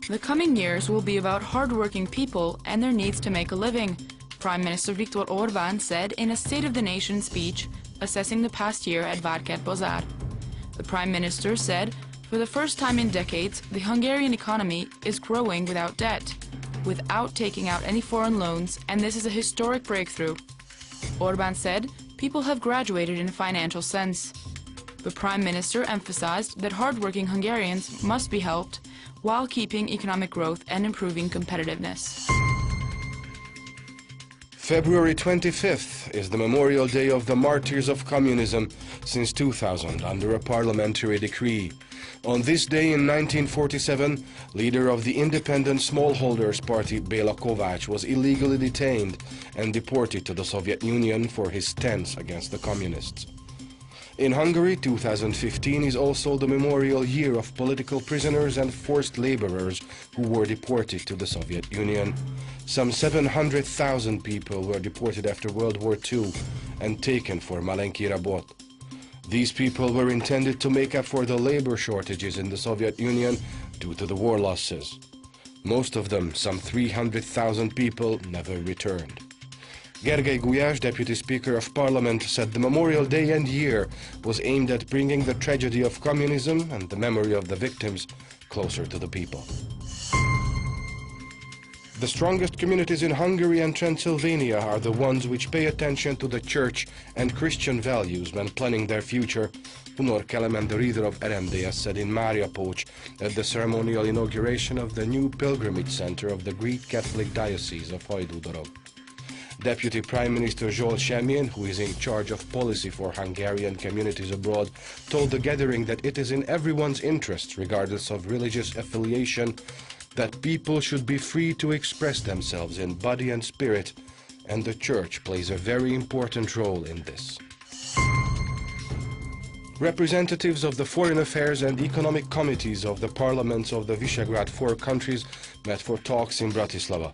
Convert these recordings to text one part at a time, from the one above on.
The coming years will be about hard-working people and their needs to make a living, Prime Minister Viktor Orbán said in a State of the Nation speech assessing the past year at Várket Bazar. The Prime Minister said, for the first time in decades, the Hungarian economy is growing without debt, without taking out any foreign loans, and this is a historic breakthrough. Orbán said, people have graduated in a financial sense. The Prime Minister emphasized that hard-working Hungarians must be helped while keeping economic growth and improving competitiveness. February 25th is the Memorial Day of the Martyrs of Communism since 2000 under a parliamentary decree. On this day in 1947, leader of the Independent Smallholders Party Béla Kovács was illegally detained and deported to the Soviet Union for his stance against the communists. In Hungary, 2015 is also the memorial year of political prisoners and forced laborers who were deported to the Soviet Union. Some 700,000 people were deported after World War II and taken for Malenki Rabot. These people were intended to make up for the labor shortages in the Soviet Union due to the war losses. Most of them, some 300,000 people, never returned. Gergely Gulyás, Deputy Speaker of Parliament, said the Memorial Day and year was aimed at bringing the tragedy of communism and the memory of the victims closer to the people. The strongest communities in Hungary and Transylvania are the ones which pay attention to the church and Christian values when planning their future, Hunor Kelemen, the leader of RMDS, said in Máriapócson at the ceremonial inauguration of the new pilgrimage center of the Greek Catholic Diocese of Hajdúdorog. Deputy Prime Minister Zsolt Semjén, who is in charge of policy for Hungarian communities abroad, told the gathering that it is in everyone's interest, regardless of religious affiliation, that people should be free to express themselves in body and spirit, and the Church plays a very important role in this. Representatives of the Foreign Affairs and Economic Committees of the parliaments of the Visegrad 4 countries met for talks in Bratislava.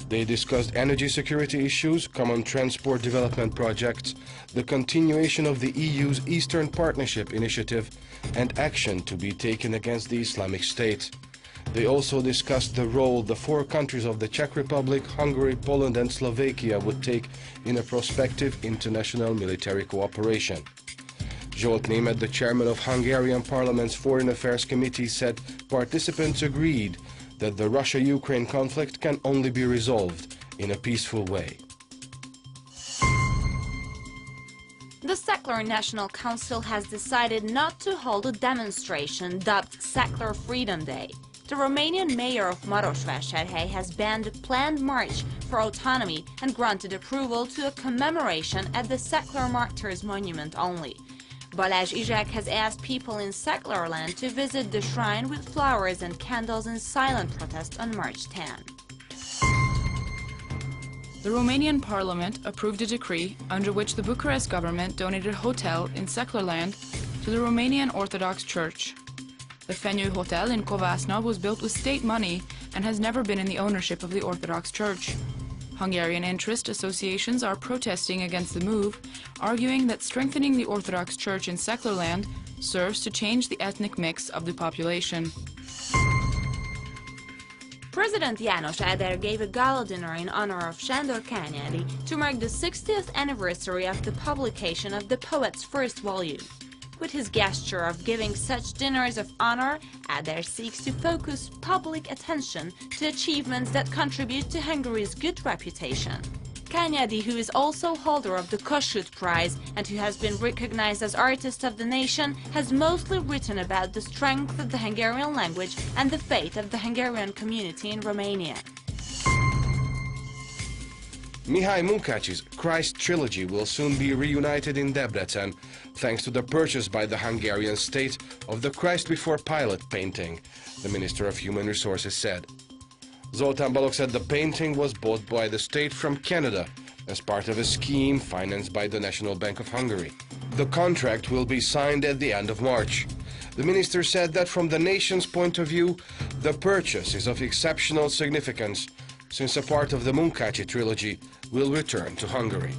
They discussed energy security issues, common transport development projects, the continuation of the EU's Eastern Partnership Initiative, and action to be taken against the Islamic State. They also discussed the role the 4 countries of the Czech Republic, Hungary, Poland and Slovakia would take in a prospective international military cooperation. Zsolt Németh, the chairman of Hungarian Parliament's Foreign Affairs Committee, said participants agreed that the Russia-Ukraine conflict can only be resolved in a peaceful way. The Secular National Council has decided not to hold a demonstration dubbed Secular Freedom Day. The Romanian mayor of Marosvásárhely has banned a planned march for autonomy and granted approval to a commemoration at the Secular Martyrs Monument only. Balázs Izsák has asked people in secular land to visit the shrine with flowers and candles in silent protest on March 10. The Romanian parliament approved a decree under which the Bucharest government donated a hotel in secular land to the Romanian Orthodox Church. The Fenyő Hotel in Kovászna was built with state money and has never been in the ownership of the Orthodox Church. Hungarian interest associations are protesting against the move, arguing that strengthening the Orthodox Church in secular land serves to change the ethnic mix of the population. President János Áder gave a gala dinner in honor of Sándor Kányádi to mark the 60th anniversary of the publication of the poet's first volume. With his gesture of giving such dinners of honor, Áder seeks to focus public attention to achievements that contribute to Hungary's good reputation. Kányádi, who is also holder of the Kossuth Prize and who has been recognized as Artist of the Nation, has mostly written about the strength of the Hungarian language and the faith of the Hungarian community in Romania. Mihály Munkácsi's Christ trilogy will soon be reunited in Debrecen, thanks to the purchase by the Hungarian state of the Christ Before Pilate painting, the Minister of Human Resources said. Zoltán Balogh said the painting was bought by the state from Canada as part of a scheme financed by the National Bank of Hungary. The contract will be signed at the end of March. The minister said that from the nation's point of view, the purchase is of exceptional significance, since a part of the Munkácsi trilogy will return to Hungary.